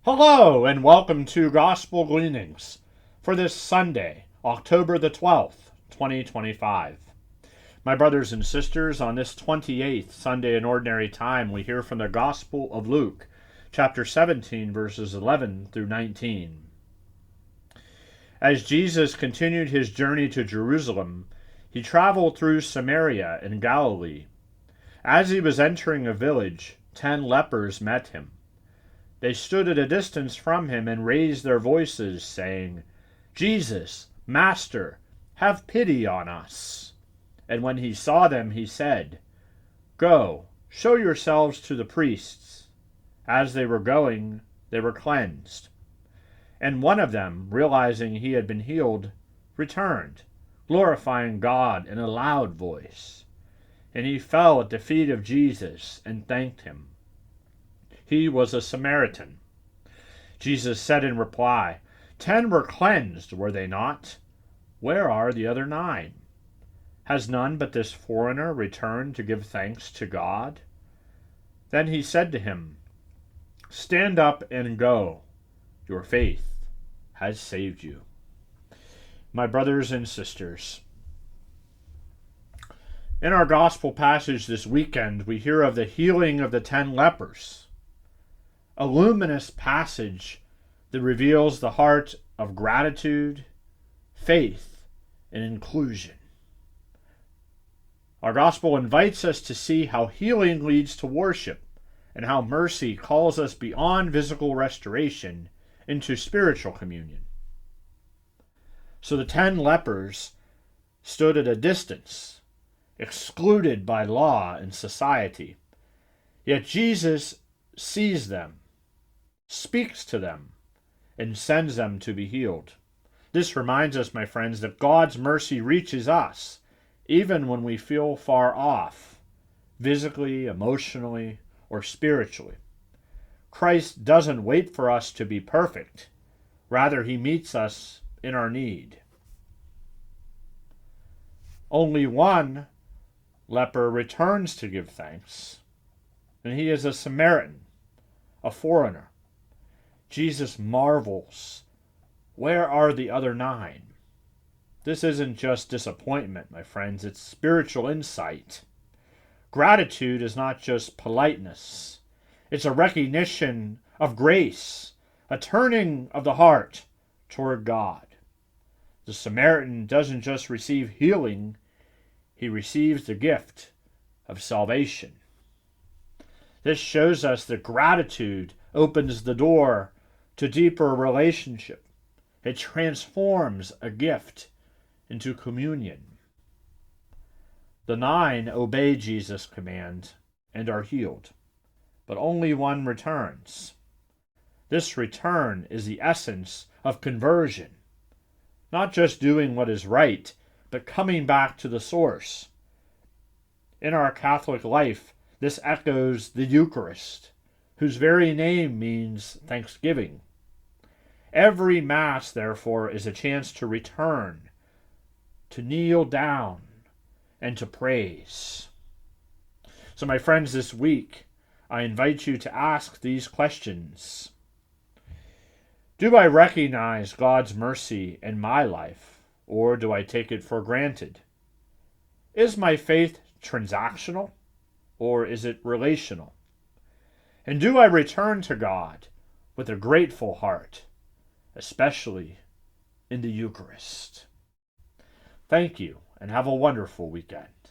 Hello, and welcome to Gospel Gleanings for this Sunday, October the 12th, 2025. My brothers and sisters, on this 28th Sunday in Ordinary Time, we hear from the Gospel of Luke, chapter 17, verses 11 through 19. As Jesus continued his journey to Jerusalem, he traveled through Samaria and Galilee. As he was entering a village, 10 lepers met him. They stood at a distance from him and raised their voices, saying, "Jesus, Master, have pity on us." And when he saw them, he said, "Go, show yourselves to the priests." As they were going, they were cleansed. And one of them, realizing he had been healed, returned, glorifying God in a loud voice. And he fell at the feet of Jesus and thanked him. He was a Samaritan. Jesus said in reply, 10 were cleansed, were they not? Where are the other 9? Has none but this foreigner returned to give thanks to God? Then he said to him, "Stand up and go. Your faith has saved you." My brothers and sisters, in our gospel passage this weekend, we hear of the healing of the 10 lepers. A luminous passage that reveals the heart of gratitude, faith, and inclusion. Our gospel invites us to see how healing leads to worship and how mercy calls us beyond physical restoration into spiritual communion. So the 10 lepers stood at a distance, excluded by law and society. Yet Jesus sees them, speaks to them, and sends them to be healed. This reminds us, my friends, that God's mercy reaches us even when we feel far off, physically, emotionally, or spiritually. Christ doesn't wait for us to be perfect. Rather, he meets us in our need. Only one leper returns to give thanks, and he is a Samaritan, a foreigner. Jesus marvels, "Where are the other 9? This isn't just disappointment, my friends, it's spiritual insight. Gratitude is not just politeness. It's a recognition of grace, a turning of the heart toward God. The Samaritan doesn't just receive healing, he receives the gift of salvation. This shows us that gratitude opens the door to deeper relationship. It transforms a gift into communion. The 9 obey Jesus' command and are healed, but only one returns. This return is the essence of conversion, not just doing what is right, but coming back to the source. In our Catholic life, this echoes the Eucharist, whose very name means thanksgiving. Every Mass, therefore, is a chance to return, to kneel down, and to praise. So, my friends, this week, I invite you to ask these questions. Do I recognize God's mercy in my life, or do I take it for granted? Is my faith transactional, or is it relational? And do I return to God with a grateful heart, especially in the Eucharist? Thank you, and have a wonderful weekend.